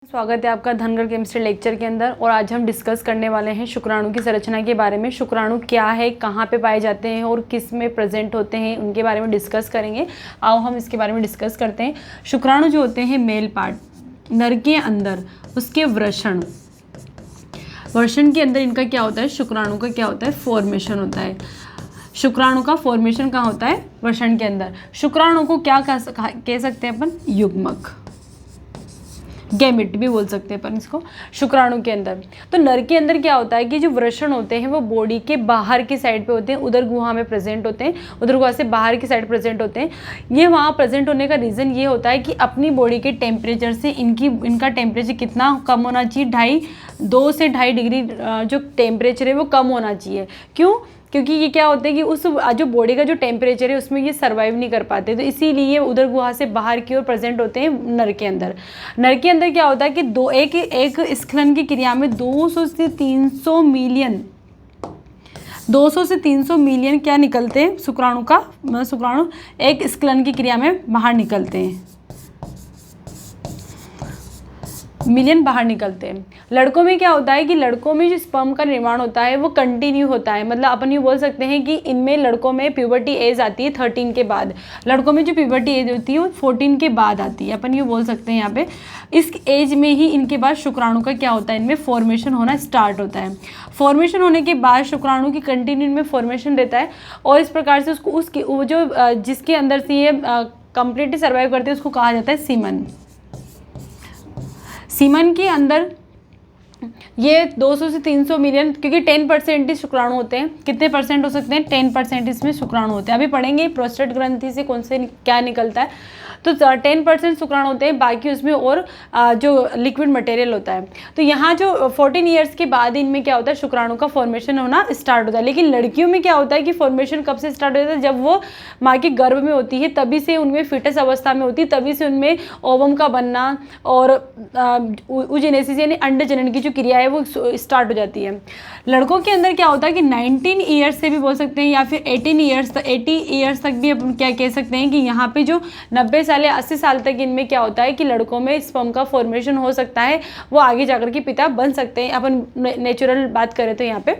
स्वागत है आपका धनगढ़ केमिस्ट्री लेक्चर के अंदर। और आज हम डिस्कस करने वाले हैं शुक्राणु की संरचना के बारे में। शुक्राणु क्या है, कहाँ पे पाए जाते हैं और किस में प्रेजेंट होते हैं, उनके बारे में डिस्कस करेंगे। आओ हम इसके बारे में डिस्कस करते हैं। शुक्राणु जो होते हैं मेल पार्ट, नर के अंदर उसके वृषण के अंदर इनका क्या होता है, शुक्राणु का क्या होता है, फॉर्मेशन होता है। शुक्राणु का फॉर्मेशन कहाँ होता है, वृषण के अंदर। शुक्राणु को क्या कह सकते हैं अपन, युग्मक, गैमेट भी बोल सकते हैं अपन इसको, शुक्राणु के अंदर। तो नर के अंदर क्या होता है कि जो वृषण होते हैं वो बॉडी के बाहर की साइड पे होते हैं, उदर गुहा में प्रेजेंट होते हैं, उदर गुहा से बाहर की साइड प्रेजेंट होते हैं। ये वहाँ प्रेजेंट होने का रीज़न ये होता है कि अपनी बॉडी के टेम्परेचर से इनका टेम्परेचर कितना कम होना चाहिए, 2 से 2.5 डिग्री जो टेम्परेचर है वो कम होना चाहिए। क्यों? क्योंकि ये क्या होता है कि उस जो बॉडी का जो टेम्परेचर है उसमें ये सर्वाइव नहीं कर पाते, तो इसीलिए उदर गुहा से बाहर की ओर प्रेजेंट होते हैं नर के अंदर। नर के अंदर क्या होता है कि एक स्खलन की क्रिया में 200 से 300 मिलियन क्या निकलते हैं, शुक्राणु एक स्खलन की क्रिया में बाहर निकलते हैं, मिलियन बाहर निकलते हैं। लड़कों में क्या होता है कि लड़कों में जो स्पर्म का निर्माण होता है वो कंटिन्यू होता है। मतलब अपन ये बोल सकते हैं कि इनमें लड़कों में प्यूबर्टी एज आती है 13 के बाद, लड़कों में जो प्यूबर्टी एज होती है वो 14 के बाद आती है। अपन ये बोल सकते हैं यहाँ पे इस एज में ही इनके बाद शुक्राणु का क्या होता है, इनमें फॉर्मेशन होना स्टार्ट होता है। फॉर्मेशन होने के बाद शुक्राणु की कंटिन्यू इनमें फॉर्मेशन रहता है और इस प्रकार से उसको जिसके अंदर से ये कंप्लीटली सर्वाइव करते हैं उसको कहा जाता है सीमन। सीमन के अंदर ये 200 से 300 मिलियन, क्योंकि 10% ही शुक्राणु होते हैं। कितने परसेंट हो सकते हैं, 10% इसमें शुक्राणु होते हैं। अभी पढ़ेंगे प्रोस्टेट ग्रंथि से कौन से क्या निकलता है, तो 10% शुक्राणु होते हैं, बाकी उसमें और जो लिक्विड मटेरियल होता है। तो यहाँ जो 14 ईयर्स के बाद इनमें क्या होता है, शुक्राणु का फॉर्मेशन होना स्टार्ट होता है। लेकिन लड़कियों में क्या होता है कि फॉर्मेशन कब से स्टार्ट होता है, जब वो माँ के गर्भ में होती है तभी से उनमें फिटस अवस्था में होती है, तभी से उनमें ओवम का बनना और oogenesis यानी अंड जनन की जो क्रिया है वो स्टार्ट हो जाती है। लड़कों के अंदर क्या होता है कि 19 ईयर्स से भी बोल सकते हैं या फिर 80 ईयर्स तक भी अपन क्या कह सकते हैं कि यहाँ पे जो 90 साल या 80 साल तक इनमें क्या होता है कि लड़कों में स्पर्म का फॉर्मेशन हो सकता है, वो आगे जाकर के पिता बन सकते हैं, अपन नेचुरल बात करें तो यहाँ पे।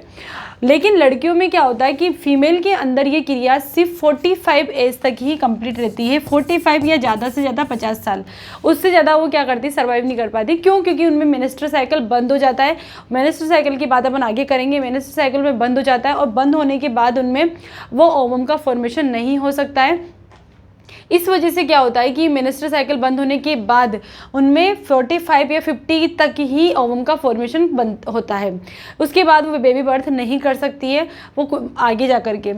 लेकिन लड़कियों में क्या होता है कि फीमेल के अंदर ये क्रिया सिर्फ 45 एज तक ही कंप्लीट रहती है, 45 या ज़्यादा से ज़्यादा 50 साल, उससे ज़्यादा वो क्या करती, सर्वाइव नहीं कर पाती। क्यों? क्योंकि उनमें मेनेस्ट्रुअल साइकिल बंद हो जाता है। मेनेस्ट्रुअल साइकिल की बात अपन आगे करेंगे। मेनेस्ट्रुअल साइकिल में बंद हो जाता है और बंद होने के बाद उनमें वो ओवम का फॉर्मेशन नहीं हो सकता है। इस वजह से क्या होता है कि मेनेस्ट्रुअल साइकिल बंद होने के बाद उनमें 45 या 50 तक ही ओवम का फॉर्मेशन बंद होता है। उसके बाद वो बेबी बर्थ नहीं कर सकती है वो आगे जा कर के।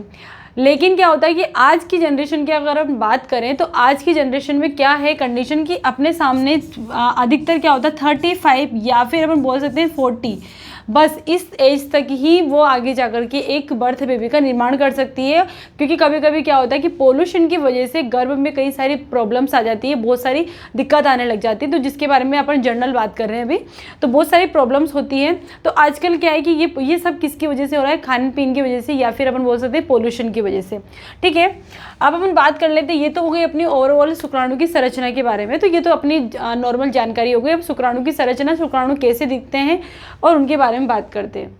लेकिन क्या होता है कि आज की जनरेशन की अगर हम बात करें तो आज की जनरेशन में क्या है कंडीशन की, अपने सामने अधिकतर क्या होता है 35 या फिर अपन बोल सकते हैं 40, बस इस एज तक ही वो आगे जाकर के एक बर्थ बेबी का निर्माण कर सकती है। क्योंकि कभी कभी क्या होता है कि पोल्यूशन की वजह से गर्भ में कई सारी प्रॉब्लम्स आ जाती है, बहुत सारी दिक्कत आने लग जाती है, तो जिसके बारे में अपन जनरल बात कर रहे हैं अभी, तो बहुत सारी प्रॉब्लम्स होती हैं। तो आजकल क्या है कि ये सब किसकी वजह से हो रहा है, खान पीन की वजह से या फिर अपन बोल सकते हैं पोल्यूशन की वजह से। ठीक है, अब अपन बात कर लेते हैं, ये तो हो गई अपनी ओवरऑल शुक्राणु की संरचना के बारे में, तो ये तो अपनी नॉर्मल जानकारी हो गई। अब शुक्राणु की संरचना, शुक्राणु कैसे दिखते हैं और उनके बारे में बात करते हैं।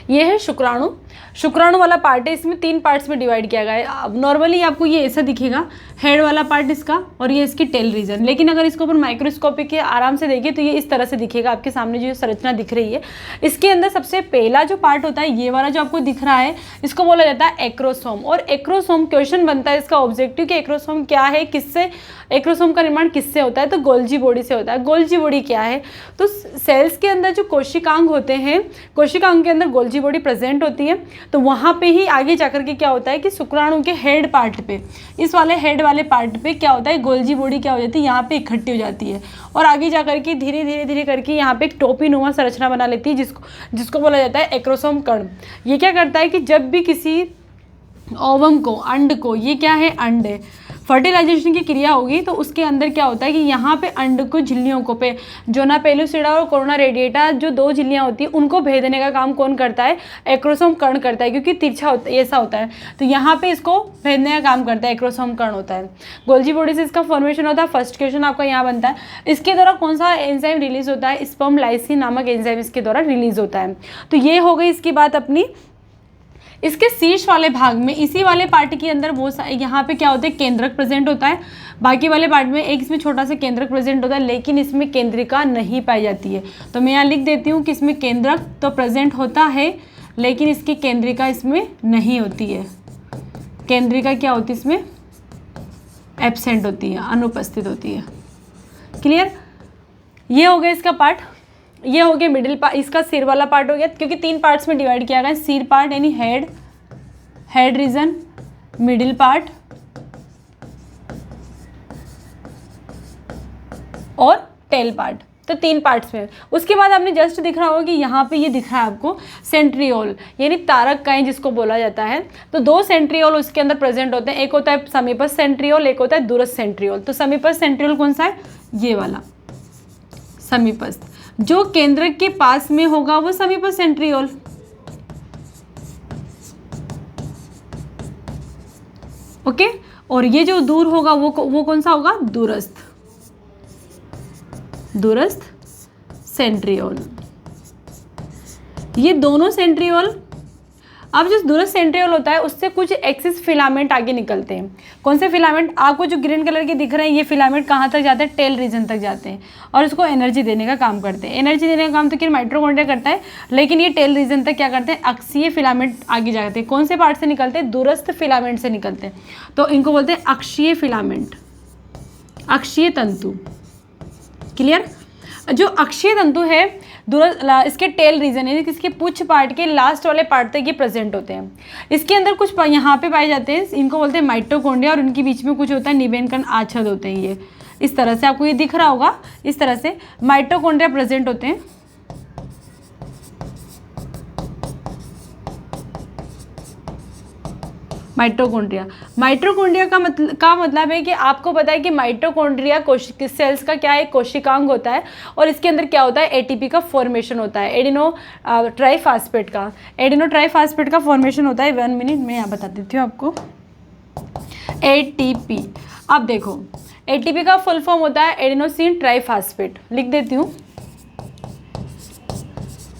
ये है शुक्राणु वाला पार्ट है, इसमें 3 पार्ट्स में डिवाइड किया गया है। अब नॉर्मली आपको ये ऐसा दिखेगा, हेड वाला पार्ट इसका और ये इसकी टेल रीजन। लेकिन अगर इसको अपन माइक्रोस्कोपिक के आराम से देखें तो ये इस तरह से दिखेगा, आपके सामने जो संरचना दिख रही है। इसके अंदर सबसे पहला जो पार्ट होता है, ये वाला जो आपको दिख रहा है, इसको बोला जाता है एक्रोसोम। और एक्रोसोम क्वेश्चन बनता है इसका ऑब्जेक्टिव कि एक्रोसोम क्या है, किससे, एक्रोसोम का निर्माण किससे होता है, तो गोल्जी बॉडी से होता है। गोल्जी बॉडी क्या है, तो सेल्स के अंदर जो कोशिकांग होते हैं, कोशिकांग के अंदर गोल्जी बॉडी प्रेजेंट होती है। तो वहाँ पे ही आगे जाकर के क्या होता है कि शुक्राणु के हेड पार्ट पे, इस वाले हेड वाले पार्ट पे क्या होता है, गोल्जी बॉडी क्या हो जाती है, यहाँ पे इकट्ठी हो जाती है और आगे जाकर के धीरे धीरे करके यहाँ पे एक टोपी नुमा संरचना बना लेती है, जिसको बोला जाता है एक्रोसोम कण। ये क्या करता है कि जब भी किसी ओवम को, अंड को, ये क्या है, अंड है, फर्टिलाइजेशन की क्रिया होगी तो उसके अंदर क्या होता है कि यहाँ पे अंडकोश झिल्लियों को पे जोना पेलुसिडा और कोरोना रेडिएटा जो 2 झिल्लियाँ होती है उनको भेजने का काम कौन करता है, एक्रोसोम कण करता है, क्योंकि तिरछा होता है, ऐसा होता है, तो यहाँ पे इसको भेजने का काम करता है, एक्रोसोम कण होता है। गोल्जी बॉडी से इसका फॉर्मेशन होता है। फर्स्ट क्वेश्चन आपका यहाँ बनता है, इसके द्वारा कौन सा एंजाइम रिलीज होता है, स्पर्म लाइसिन नामक एंजाइम इसके द्वारा रिलीज होता है। तो ये हो गई इसकी बात अपनी। इसके शीर्ष वाले भाग में इसी वाले पार्ट के अंदर वो यहाँ पे क्या होता है, केंद्रक प्रेजेंट होता है। बाकी वाले पार्ट में एक इसमें छोटा सा केंद्रक प्रेजेंट होता है, लेकिन इसमें केंद्रिका नहीं पाई जाती है। तो मैं यहाँ लिख देती हूँ कि इसमें केंद्रक तो प्रेजेंट होता है, लेकिन इसकी केंद्रिका इसमें नहीं होती है। केंद्रिका क्या होती है इसमें, एब्सेंट होती है, अनुपस्थित होती है। क्लियर। ये हो गया इसका पार्ट। ये हो गया मिडिल पार्ट, इसका सिर वाला पार्ट हो गया, क्योंकि 3 पार्ट्स में डिवाइड किया गया है। सिर पार्ट यानी हेड रीजन, मिडिल पार्ट और टेल पार्ट, तो 3 पार्ट्स में। उसके बाद आपने जस्ट दिख रहा होगा कि यहाँ पे ये दिख रहा है आपको सेंट्रियोल, यानी तारक काई जिसको बोला जाता है। तो 2 सेंट्रियोल उसके अंदर प्रेजेंट होते हैं, एक होता है समीपस्थ सेंट्रियोल, एक होता है दूरस्थ सेंट्रियोल। तो समीपस्थ सेंट्रियोल कौन सा है, ये वाला समीपस्थ, जो केंद्रक के पास में होगा वो समीपस्थ सेंट्रियोल। ओके, और ये जो दूर होगा वो कौन सा होगा, दूरस्थ सेंट्रियोल। ये दोनों सेंट्रियोल, अब जो दूरस्थ सेंट्रियोल होता है उससे कुछ एक्सिस फिलामेंट आगे निकलते हैं। कौन से फिलामेंट, आपको जो ग्रीन कलर के दिख रहे हैं ये फिलामेंट कहाँ तक जाते हैं, टेल रीजन तक जाते हैं, और उसको एनर्जी देने का काम करते हैं। एनर्जी देने का काम तो क्या माइटोकॉन्ड्रिया करता है, लेकिन ये टेल रीजन तक क्या करते हैं, अक्षीय फिलामेंट आगे जाते हैं। कौन से पार्ट से निकलते हैं, दूरस्थ फिलामेंट से निकलते हैं, तो इनको बोलते हैं अक्षीय फिलामेंट, अक्षीय तंतु। क्लियर। जो अक्षीय तंतु है इसके टेल रीजन यानी कि इसके पुच्छ पार्ट के लास्ट वाले पार्ट तक ये प्रेजेंट होते हैं। इसके अंदर कुछ यहाँ पे पाए जाते हैं, इनको बोलते हैं माइटोकॉन्ड्रिया, और उनके बीच में कुछ होता है निबेन कण आच्छाद होते हैं। ये इस तरह से आपको ये दिख रहा होगा, इस तरह से माइटोकॉन्ड्रिया प्रेजेंट होते हैं। माइटोकॉन्ड्रिया का मतलब है कि आपको पता है कि माइटोकॉन्ड्रिया सेल्स का क्या है, कोशिकांग होता है, और इसके अंदर क्या होता है, एटीपी का फॉर्मेशन होता है, एडिनो ट्राइफास्फेट का फॉर्मेशन होता है। 1 मिनट मैं यहाँ बता देती हूँ आपको। एटीपी, अब देखो एटीपी का फुल फॉर्म होता है एडिनोसिन ट्राइफास्फेट, लिख देती हूँ,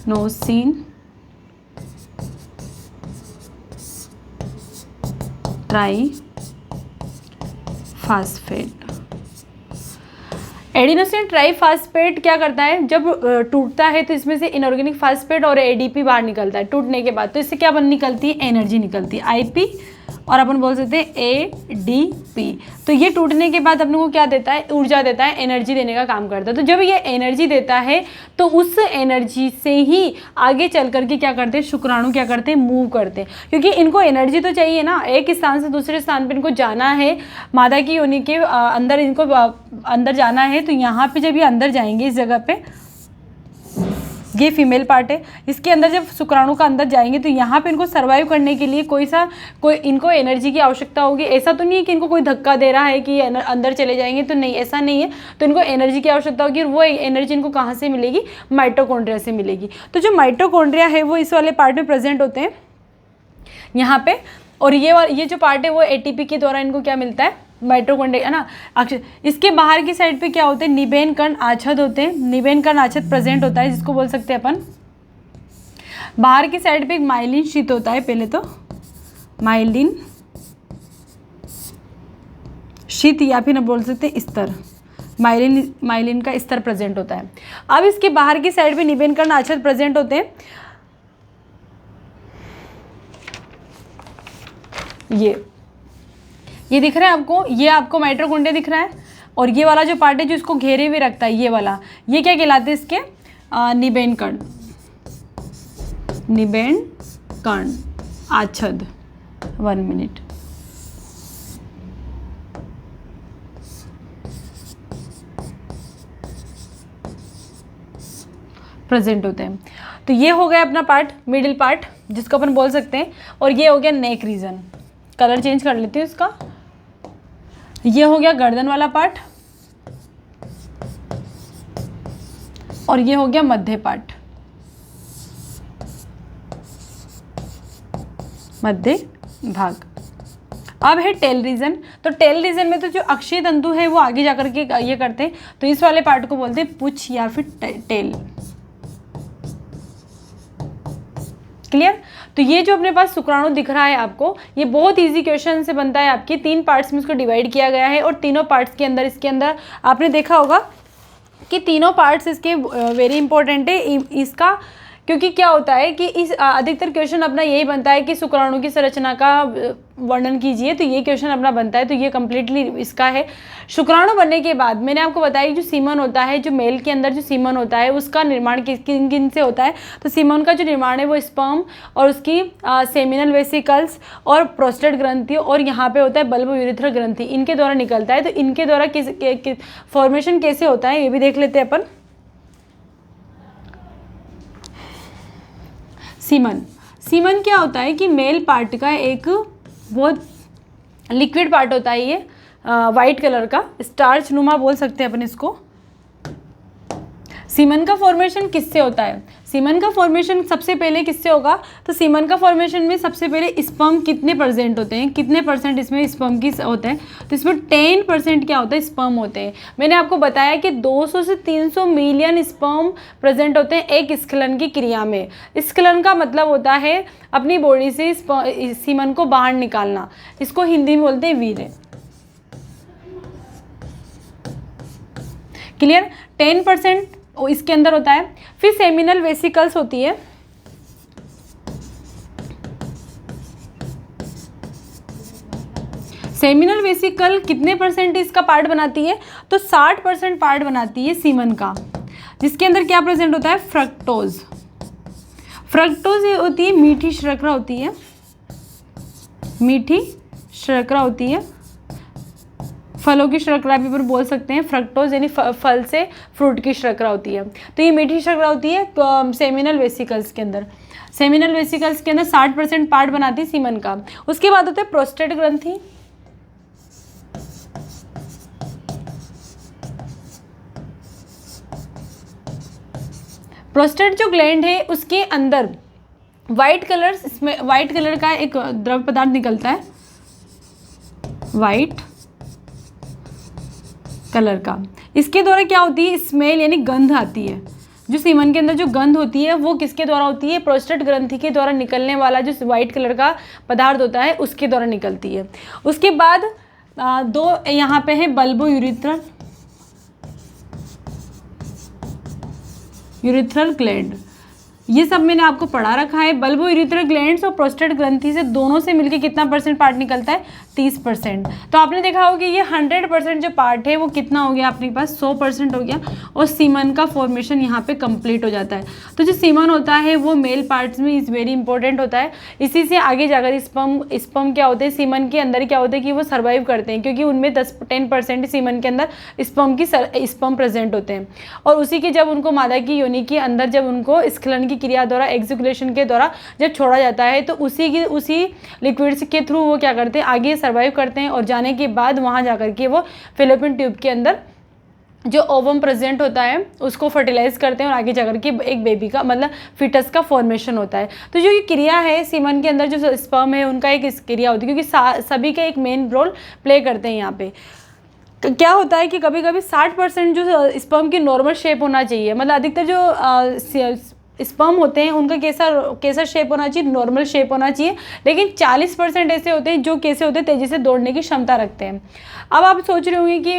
नोसिन ट्राइफास्फेट। एडिनोसिन ट्राइफास्फेट क्या करता है, जब टूटता है तो इसमें से इनऑर्गेनिक फास्फेट और एडीपी बाहर निकलता है टूटने के बाद, तो इससे क्या निकलती है, एनर्जी निकलती है, आईपी, और अपन बोल सकते हैं एडीपी। तो ये टूटने के बाद अपने को क्या देता है, ऊर्जा देता है, एनर्जी देने का काम करता है। तो जब ये एनर्जी देता है तो उस एनर्जी से ही आगे चल करके क्या करते हैं, शुक्राणु क्या करते हैं, मूव करते हैं, क्योंकि इनको एनर्जी तो चाहिए ना, एक स्थान से दूसरे स्थान पर इनको जाना है, मादा की योनि के अंदर इनको अंदर जाना है। तो यहाँ पे जब ये अंदर जाएंगे, इस जगह पे ये फीमेल पार्ट है, इसके अंदर जब शुक्राणु का अंदर जाएंगे तो यहाँ पे इनको सर्वाइव करने के लिए कोई इनको एनर्जी की आवश्यकता होगी। ऐसा तो नहीं है कि इनको कोई धक्का दे रहा है कि अंदर चले जाएंगे, तो नहीं, ऐसा नहीं है। तो इनको एनर्जी की आवश्यकता होगी, और वो एनर्जी इनको कहाँ से मिलेगी, माइटोकॉन्ड्रिया से मिलेगी। तो जो माइटोकॉन्ड्रिया है वो इस वाले पार्ट में प्रेजेंट होते हैं यहाँ पे, और ये जो पार्ट है वो एटीपी के द्वारा इनको क्या मिलता है, माइटोकॉन्ड्रिया है ना। इसके बाहर की साइड पे क्या होते हैं, निबेन कण आच्छाद होते हैं, निबेन कण आच्छाद प्रेजेंट होता है, जिसको बोल सकते हैं अपन। बाहर की साइड पे एक माइलिन शीत होता है, पहले तो माइलिन शीत, या फिर बोल सकते हैं स्तर, माइलिन का स्तर प्रेजेंट होता है। अब इसके बाहर की साइड पे निबेन कण आच्छाद प्रेजेंट होते हैं। ये दिख रहा है आपको, ये आपको माइटोकॉन्ड्रिया दिख रहा है, और ये वाला जो पार्ट है जो इसको घेरे हुए रखता है, ये वाला, ये क्या कहलाते हैं, इसके निबेन कण आच्छाद। 1 मिनट, प्रेजेंट होते हैं। तो ये हो गया अपना पार्ट, मिडिल पार्ट जिसको अपन बोल सकते हैं, और ये हो गया नेक रीजन। कलर चेंज कर लेती हूँ इसका, ये हो गया गर्दन वाला पार्ट और ये हो गया मध्य पार्ट, मध्य भाग। अब है टेल रीजन। तो टेल रीजन में तो जो अक्षीय तंतु है वो आगे जाकर के ये करते हैं, तो इस वाले पार्ट को बोलते हैं पुच्छ या फिर टेल। क्लियर? तो ये जो अपने पास शुक्राणु दिख रहा है आपको, ये बहुत इजी क्वेश्चन से बनता है। आपके 3 पार्ट्स में इसको डिवाइड किया गया है और तीनों पार्ट्स के अंदर इसके अंदर आपने देखा होगा कि तीनों पार्ट्स इसके वेरी इंपॉर्टेंट है इसका, क्योंकि क्या होता है कि इस अधिकतर क्वेश्चन अपना यही बनता है कि शुक्राणु की संरचना का वर्णन कीजिए, तो ये क्वेश्चन अपना बनता है, तो ये कम्प्लीटली इसका है। शुक्राणु बनने के बाद मैंने आपको बताया कि जो सीमन होता है, जो मेल के अंदर जो सीमन होता है उसका निर्माण किन किन से होता है। तो सीमन का जो निर्माण है वो स्पर्म और उसकी सेमिनल वेसिकल्स और प्रोस्टेट ग्रंथि और यहाँ पे होता है बल्ब यूरिथ्रल ग्रंथि, इनके द्वारा निकलता है। तो इनके द्वारा फॉर्मेशन कैसे होता है ये भी देख लेते हैं अपन। सीमन क्या होता है कि मेल पार्ट का एक बहुत लिक्विड पार्ट होता है, ये वाइट कलर का स्टार्च नुमा बोल सकते हैं अपन इसको। सीमन का फॉर्मेशन किससे होता है? सीमन का फॉर्मेशन सबसे पहले किससे होगा? तो सीमन का फॉर्मेशन में सबसे पहले स्पर्म कितने परसेंट होते हैं, कितने परसेंट इसमें स्पर्म की होते हैं? तो इसमें 10% क्या होता है, स्पर्म होते हैं। मैंने आपको बताया कि 200 से 300 मिलियन स्पर्म प्रेजेंट होते हैं एक स्खलन की क्रिया में। स्खलन का मतलब होता है अपनी बॉडी से सीमन को बाहर निकालना, इसको हिंदी में बोलते हैं वीर्य। क्लियर? 10% इसके अंदर होता है। फिर सेमिनल वेसिकल्स होती है, सेमिनल वेसिकल कितने परसेंट इसका पार्ट बनाती है? तो 60% पार्ट बनाती है सीमन का, जिसके अंदर क्या प्रेजेंट होता है? फ्रक्टोज। फ्रक्टोज ये होती है मीठी शर्करा होती है, मीठी शर्करा होती है, फलों की शर्करा भी पर बोल सकते हैं। फ्रक्टोज यानी फल से फ्रूट की शर्करा होती है, तो ये मीठी शर्करा होती है सेमिनल वेसिकल्स के अंदर। सेमिनल वेसिकल्स के अंदर 60% पार्ट बनाती है सीमन का। उसके बाद होता है प्रोस्टेट ग्रंथि। प्रोस्टेट जो ग्लैंड है उसके अंदर वाइट कलर का एक द्रव पदार्थ निकलता है, वाइट कलर का। इसके द्वारा क्या होती है? स्मेल यानी गंध आती है। जो सीमन के अंदर जो गंध होती है वो किसके द्वारा होती है? प्रोस्टेट ग्रंथि के द्वारा निकलने वाला जो वाइट कलर का पदार्थ होता है उसके द्वारा निकलती है। उसके बाद दो यहाँ पे है बल्बो यूरिथ्रल ग्लैंड, ये सब मैंने आपको पढ़ा रखा है। बल्बो यूरिथ्रल ग्लैंड्स और प्रोस्टेट ग्रंथि से दोनों से मिलकर कितना परसेंट पार्ट निकलता है? 30%। तो आपने देखा होगा कि ये 100% जो पार्ट है वो कितना हो गया अपने पास? 100% हो गया, और सीमन का फॉर्मेशन यहाँ पे कंप्लीट हो जाता है। तो जो सीमन होता है वो मेल पार्ट्स में इज़ वेरी इंपॉर्टेंट होता है। इसी से आगे जाकर स्पर्म क्या होते हैं सीमन के अंदर, क्या होता है कि वो सर्वाइव करते हैं, क्योंकि उनमें 10% सीमन के अंदर स्पर्म प्रेजेंट होते हैं। और उसी के जब उनको मादा की योनि के अंदर जब उनको स्खलन की क्रिया द्वारा एक्जिकुलेशन के द्वारा जब छोड़ा जाता है, तो उसी लिक्विड्स के थ्रू वो क्या करते हैं? आगे सर्वाइव करते हैं, और जाने के बाद वहाँ जाकर के वो फैलोपियन ट्यूब के अंदर जो ओवम प्रेजेंट होता है उसको फर्टिलाइज करते हैं, और आगे जाकर के एक बेबी का मतलब फिटस का फॉर्मेशन होता है। तो जो ये क्रिया है सीमन के अंदर, जो स्पर्म है उनका एक क्रिया होती है, क्योंकि सभी का एक मेन रोल प्ले करते हैं यहाँ पे। क्या होता है कि कभी कभी 60% जो स्पर्म की नॉर्मल शेप होना चाहिए, मतलब अधिकतर जो स्पर्म होते हैं उनका कैसा शेप होना चाहिए? नॉर्मल शेप होना चाहिए। लेकिन 40% ऐसे होते हैं जो कैसे होते हैं? तेज़ी से दौड़ने की क्षमता रखते हैं। अब आप सोच रहे होंगे कि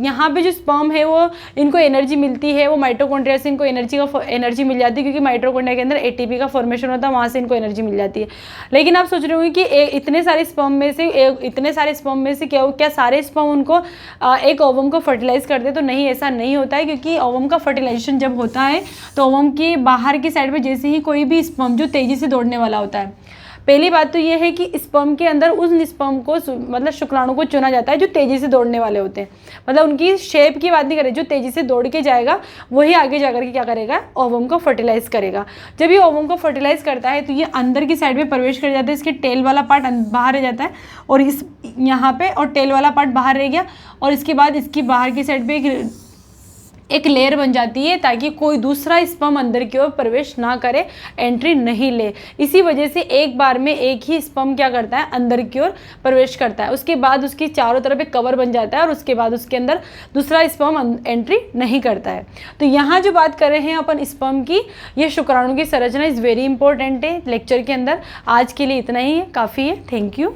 यहाँ पे जो स्पर्म है वो इनको एनर्जी मिलती है, वो माइटोकॉन्ड्रिया से इनको एनर्जी मिल जाती है, क्योंकि माइटोकॉन्ड्रिया के अंदर एटीपी का फॉर्मेशन होता है, वहाँ से इनको एनर्जी मिल जाती है। लेकिन आप सोच रहे होंगे कि इतने सारे स्पर्म में से क्या सारे स्पर्म उनको एक ओवम को फर्टिलाइज करते? तो नहीं, ऐसा नहीं होता है, क्योंकि ओवम का फर्टिलाइजेशन जब होता है तो ओवम के बाहर की साइड पे जैसे ही कोई भी स्पर्म जो तेज़ी से दौड़ने वाला होता है, पहली बात तो ये है कि स्पर्म के अंदर उन स्पर्म को मतलब शुक्राणु को चुना जाता है जो तेज़ी से दौड़ने वाले होते हैं, मतलब उनकी शेप की बात नहीं करें, जो तेज़ी से दौड़ के जाएगा वही आगे जाकर के क्या करेगा, ओवम को फर्टिलाइज करेगा। जब ये ओवम को फर्टिलाइज करता है तो ये अंदर की साइड में प्रवेश कर जाता है, इसके टेल वाला पार्ट बाहर रह जाता है और इस यहाँ पे और टेल वाला पार्ट बाहर रह गया, और इसके बाद इसकी बाहर की साइड पे एक लेयर बन जाती है ताकि कोई दूसरा स्पर्म अंदर की ओर प्रवेश ना करे, एंट्री नहीं ले। इसी वजह से एक बार में एक ही स्पर्म क्या करता है, अंदर की ओर प्रवेश करता है। उसके बाद उसकी चारों तरफ एक कवर बन जाता है और उसके बाद उसके अंदर दूसरा स्पर्म एंट्री नहीं करता है। तो यहाँ जो बात कर रहे हैं अपन स्पर्म की, ये शुक्राणु की संरचना इज़ वेरी इंपॉर्टेंट है लेक्चर के अंदर। आज के लिए इतना ही है, काफ़ी है। Thank you.